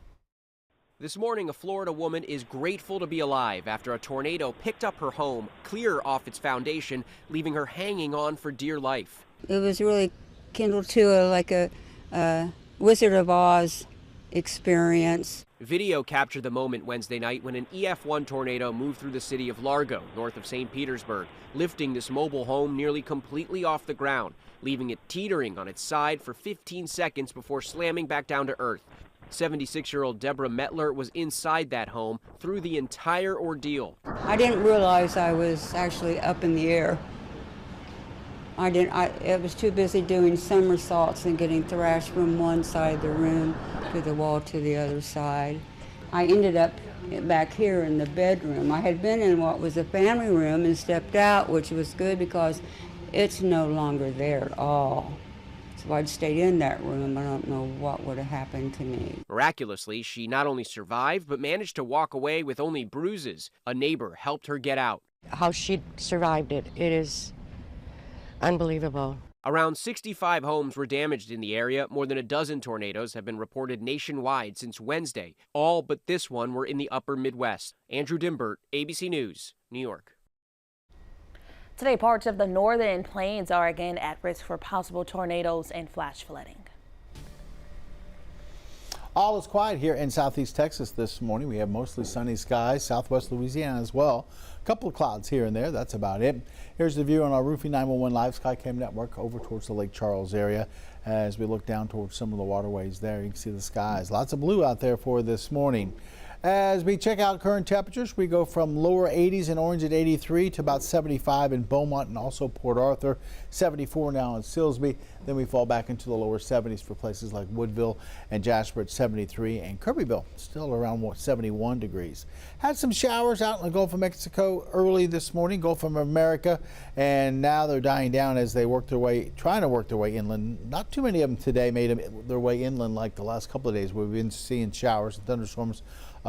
This morning, a Florida woman is grateful to be alive after a tornado picked up her home, clear off its foundation, leaving her hanging on for dear life. It was really kindled to like a Wizard of Oz experience. Video captured the moment Wednesday night when an EF1 tornado moved through the city of Largo, north of St. Petersburg, lifting this mobile home nearly completely off the ground, leaving it teetering on its side for 15 seconds before slamming back down to earth. 76-year-old Deborah Metler was inside that home through the entire ordeal. I didn't realize I was actually up in the air. I was too busy doing somersaults and getting thrashed from one side of the room to the wall to the other side. I ended up back here in the bedroom. I had been in what was a family room and stepped out, which was good because it's no longer there at all. So if I'd stayed in that room, I don't know what would have happened to me. Miraculously, she not only survived, but managed to walk away with only bruises. A neighbor helped her get out. How she survived it is unbelievable. Around 65 homes were damaged in the area. More than a dozen tornadoes have been reported nationwide since Wednesday. All but this one were in the upper Midwest. Andrew Dimbert, ABC News, New York. Today, parts of the northern plains are again at risk for possible tornadoes and flash flooding. All is quiet here in southeast Texas this morning. We have mostly sunny skies, southwest Louisiana as well. A couple of clouds here and there. That's about it. Here's the view on our Roofing 911 live Skycam network over towards the Lake Charles area. As we look down towards some of the waterways there, you can see the skies. Lots of blue out there for this morning. As we check out current temperatures, we go from lower 80s in Orange at 83 to about 75 in Beaumont and also Port Arthur, 74 now in Silsbee. Then we fall back into the lower 70s for places like Woodville and Jasper at 73, and Kirbyville still around 71 degrees. Had some showers out in the Gulf of Mexico early this morning, Gulf of America, and now they're dying down as they trying to work their way inland. Not too many of them today made their way inland like the last couple of days. We've been seeing showers and thunderstorms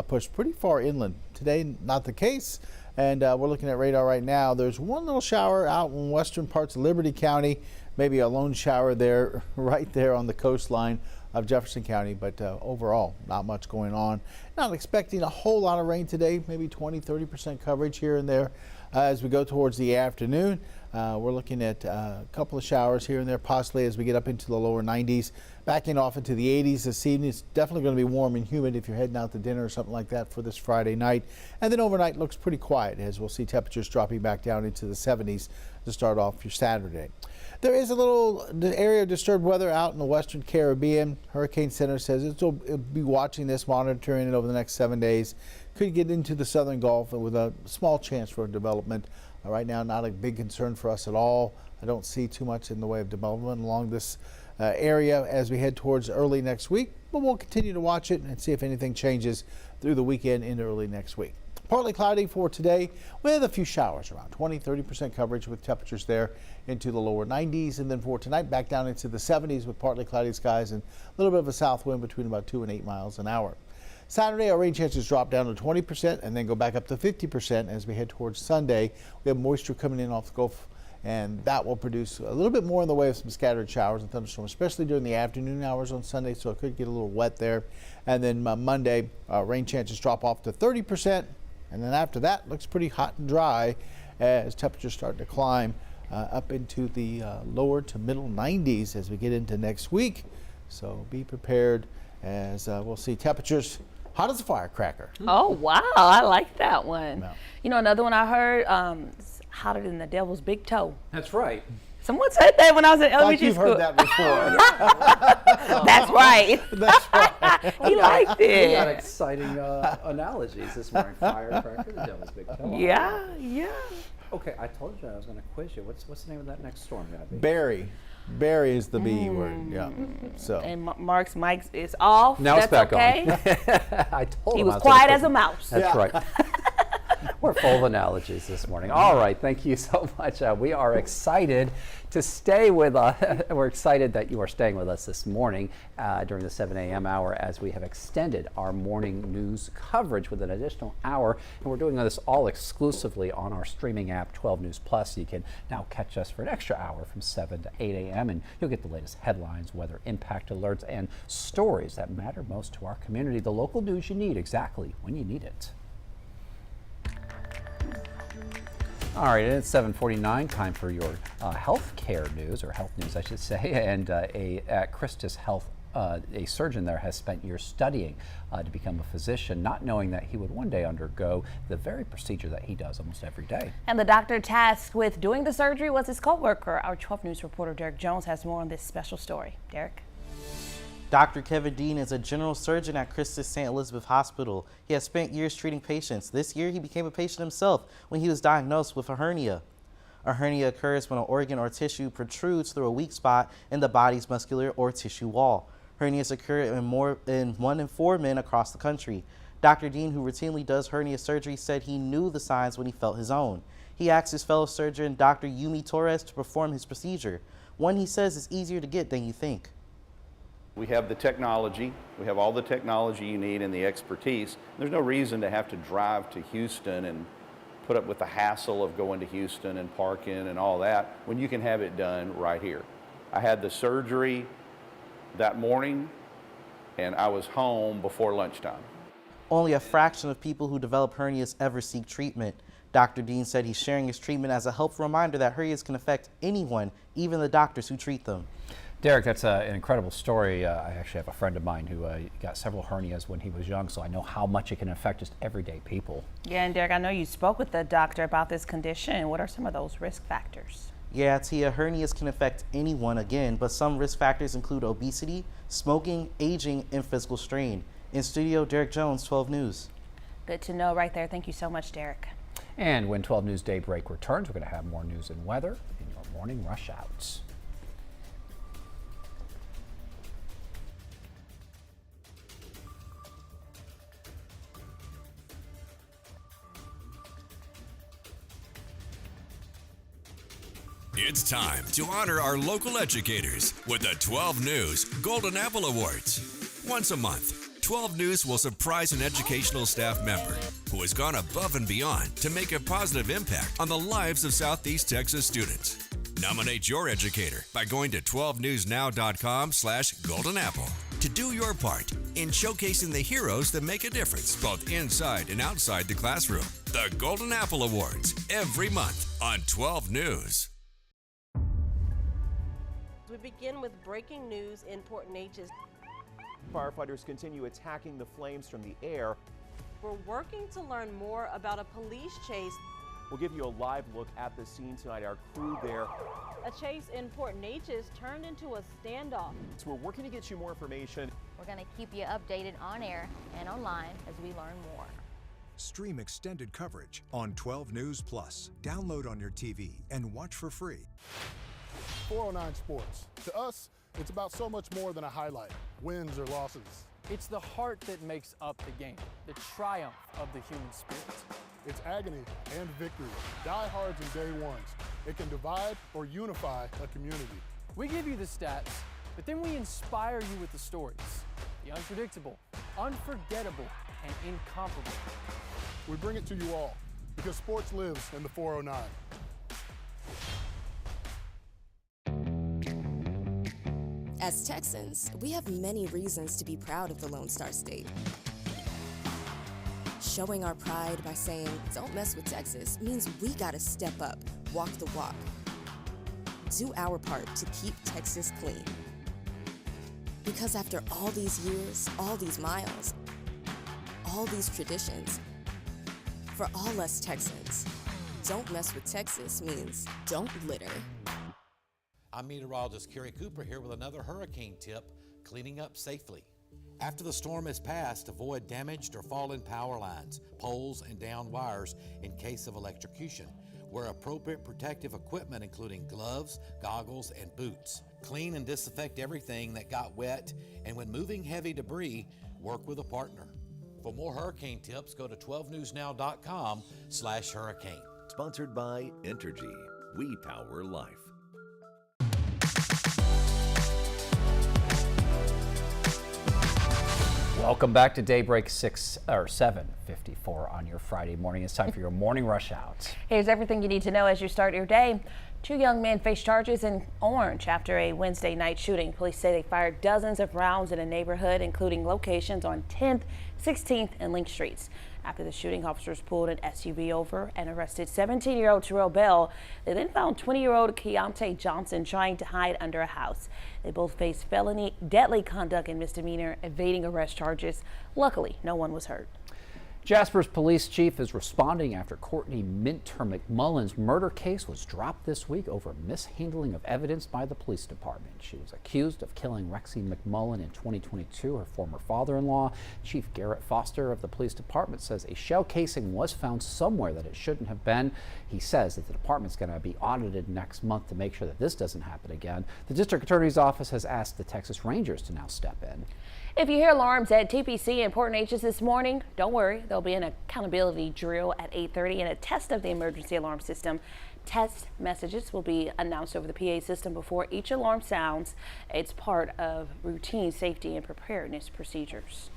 pushed pretty far inland. Today, not the case. And we're looking at radar right now. There's one little shower out in western parts of Liberty County, maybe a lone shower there, right there on the coastline of Jefferson County. But overall, not much going on. Not expecting a whole lot of rain today, maybe 20-30% coverage here and there. As we go towards the afternoon, we're looking at a couple of showers here and there, possibly as we get up into the lower 90s. Backing off into the 80s this evening. It's definitely going to be warm and humid if you're heading out to dinner or something like that for this Friday night. And then overnight looks pretty quiet as we'll see temperatures dropping back down into the 70s to start off your Saturday. There is a little area of disturbed weather out in the western Caribbean. Hurricane Center says it'll be watching this, monitoring it over the next 7 days. Could get into the southern Gulf with a small chance for development. Right now, not a big concern for us at all. I don't see too much in the way of development along this area as we head towards early next week, but we'll continue to watch it and see if anything changes through the weekend into early next week. Partly cloudy for today with a few showers around 20-30% coverage with temperatures there into the lower 90s, and then for tonight back down into the 70s with partly cloudy skies and a little bit of a south wind between about 2 and 8 miles an hour. Saturday, our rain chances drop down to 20% and then go back up to 50% as we head towards Sunday. We have moisture coming in off the Gulf, and that will produce a little bit more in the way of some scattered showers and thunderstorms, especially during the afternoon hours on Sunday, so it could get a little wet there. And then Monday, rain chances drop off to 30%, and then after that, looks pretty hot and dry as temperatures start to climb up into the lower to middle 90s as we get into next week. So be prepared as we'll see temperatures hot as a firecracker. Oh, wow. I like that one. Yeah. You know, another one I heard, it's hotter than the devil's big toe. That's right. Someone said that when I was in elementary You've school. heard that before. That's right. That's right. He liked it. We got exciting analogies this morning. Firecracker, the devil's big toe. Yeah, yeah. Okay, I told you I was going to quiz you. What's the name of that next storm going to be? Barry. Barry is the B word. Yeah. So. And Mark's mic is off. Now it's back okay. on. I told He him was I was quiet gonna as a mouse. That's right. We're full of analogies this morning. All right, thank you so much. We are excited to stay with us. We're excited that you are staying with us this morning during the 7 a.m. hour as we have extended our morning news coverage with an additional hour. And we're doing this all exclusively on our streaming app, 12 News Plus. You can now catch us for an extra hour from 7 to 8 a.m. and you'll get the latest headlines, weather impact alerts, and stories that matter most to our community. The local news you need exactly when you need it. All right, it's 7:49, time for your health care news, or health news, I should say, and Christus Health a surgeon there has spent years studying to become a physician, not knowing that he would one day undergo the very procedure that he does almost every day. And the doctor tasked with doing the surgery was his co-worker. Our 12 News reporter Derek Jones has more on this special story. Derek. Dr. Kevin Dean is a general surgeon at Christus St. Elizabeth Hospital. He has spent years treating patients. This year, he became a patient himself when he was diagnosed with a hernia. A hernia occurs when an organ or tissue protrudes through a weak spot in the body's muscular or tissue wall. Hernias occur in 1 in 4 men across the country. Dr. Dean, who routinely does hernia surgery, said he knew the signs when he felt his own. He asked his fellow surgeon, Dr. Yumi Torres, to perform his procedure, one he says is easier to get than you think. We have the technology, we have all the technology you need and the expertise. There's no reason to have to drive to Houston and put up with the hassle of going to Houston and parking and all that when you can have it done right here. I had the surgery that morning and I was home before lunchtime. Only a fraction of people who develop hernias ever seek treatment. Dr. Dean said he's sharing his treatment as a helpful reminder that hernias can affect anyone, even the doctors who treat them. Derek, that's an incredible story. I actually have a friend of mine who got several hernias when he was young, so I know how much it can affect just everyday people. Yeah, and Derek, I know you spoke with the doctor about this condition. What are some of those risk factors? Yeah, Tia, hernias can affect anyone again, but some risk factors include obesity, smoking, aging, and physical strain. In studio, Derek Jones, 12 News. Good to know right there. Thank you so much, Derek. And when 12 News Daybreak returns, we're going to have more news and weather in your morning rush outs. It's time to honor our local educators with the 12 News Golden Apple Awards. Once a month, 12 News will surprise an educational staff member who has gone above and beyond to make a positive impact on the lives of Southeast Texas students. Nominate your educator by going to 12newsnow.com/goldenapple to do your part in showcasing the heroes that make a difference both inside and outside the classroom. The Golden Apple Awards every month on 12 News. We begin with breaking news in Port Neches. Firefighters continue attacking the flames from the air. We're working to learn more about a police chase. We'll give you a live look at the scene tonight. Our crew there. A chase in Port Neches turned into a standoff. So we're working to get you more information. We're going to keep you updated on air and online as we learn more. Stream extended coverage on 12 News Plus. Download on your TV and watch for free. 409 Sports. To us, it's about so much more than a highlight, wins or losses. It's the heart that makes up the game, the triumph of the human spirit. It's agony and victory, diehards and day ones. It can divide or unify a community. We give you the stats, but then we inspire you with the stories. The unpredictable, unforgettable, and incomparable. We bring it to you all because sports lives in the 409. As Texans, we have many reasons to be proud of the Lone Star State. Showing our pride by saying, "Don't mess with Texas," means we gotta step up, walk the walk. Do our part to keep Texas clean. Because after all these years, all these miles, all these traditions, for all us Texans, "Don't mess with Texas" means don't litter. I'm meteorologist Kerry Cooper here with another hurricane tip, cleaning up safely. After the storm has passed, avoid damaged or fallen power lines, poles, and downed wires in case of electrocution. Wear appropriate protective equipment including gloves, goggles, and boots. Clean and disinfect everything that got wet, and when moving heavy debris, work with a partner. For more hurricane tips, go to 12newsnow.com/hurricane. Sponsored by Entergy. We power life. Welcome back to Daybreak 7:54 on your Friday morning. It's time for your morning rush out. Here's everything you need to know as you start your day. 2 young men face charges in Orange after a Wednesday night shooting. Police say they fired dozens of rounds in a neighborhood, including locations on 10th, 16th, and Link Streets. After the shooting, officers pulled an SUV over and arrested 17-year-old Terrell Bell. They then found 20-year-old Keontae Johnson trying to hide under a house. They both faced felony, deadly conduct, and misdemeanor evading arrest charges. Luckily, no one was hurt. Jasper's police chief is responding after Courtney Minter McMullen's murder case was dropped this week over mishandling of evidence by the police department. She was accused of killing Rexy McMullen in 2022, her former father-in-law. Chief Garrett Foster of the police department says a shell casing was found somewhere that it shouldn't have been. He says that the department's going to be audited next month to make sure that this doesn't happen again. The district attorney's office has asked the Texas Rangers to now step in. If you hear alarms at TPC and Port Neches this morning, don't worry. There'll be an accountability drill at 8:30 and a test of the emergency alarm system. Test messages will be announced over the PA system before each alarm sounds. It's part of routine safety and preparedness procedures.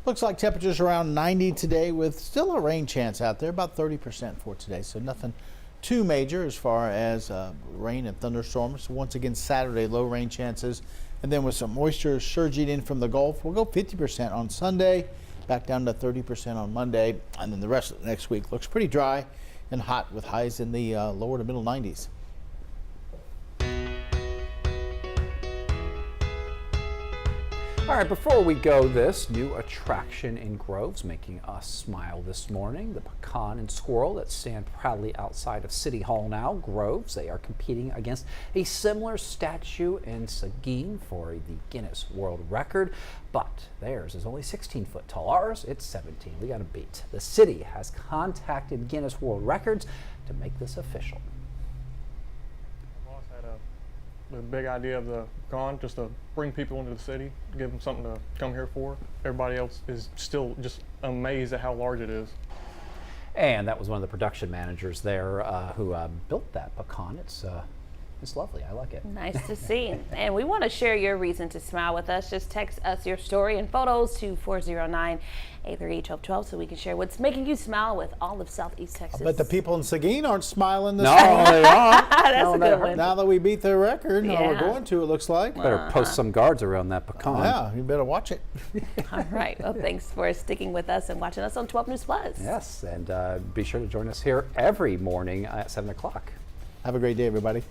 Looks like temperatures around 90 today with still a rain chance out there, about 30% for today. So nothing too major as far as rain and thunderstorms. Once again, Saturday, low rain chances. And then with some moisture surging in from the Gulf, we'll go 50% on Sunday, back down to 30% on Monday. And then the rest of the next week looks pretty dry and hot with highs in the lower to middle 90s. All right, before we go, this new attraction in Grove's making us smile this morning. The pecan and squirrel that stand proudly outside of City Hall now. Grove's, they are competing against a similar statue in Seguin for the Guinness World Record, but theirs is only 16 foot tall. Ours, it's 17. We got to beat. The city has contacted Guinness World Records to make this official. The big idea of the con, just to bring people into the city, give them something to come here for. Everybody else is still just amazed at how large it is. And that was one of the production managers there who built that pecan. It's lovely. I like it. Nice to see. And we want to share your reason to smile with us. Just text us your story and photos to 409-838-1212 so we can share what's making you smile with all of Southeast Texas. But the people in Seguin aren't smiling this No, morning. they aren't. That's a good one. Now that we beat their record, Yeah. we're going to, it looks like. Better post some guards around that pecan. Yeah, you better watch it. All right. Well, thanks for sticking with us and watching us on 12 News Plus. Yes, and be sure to join us here every morning at 7 o'clock. Have a great day, everybody.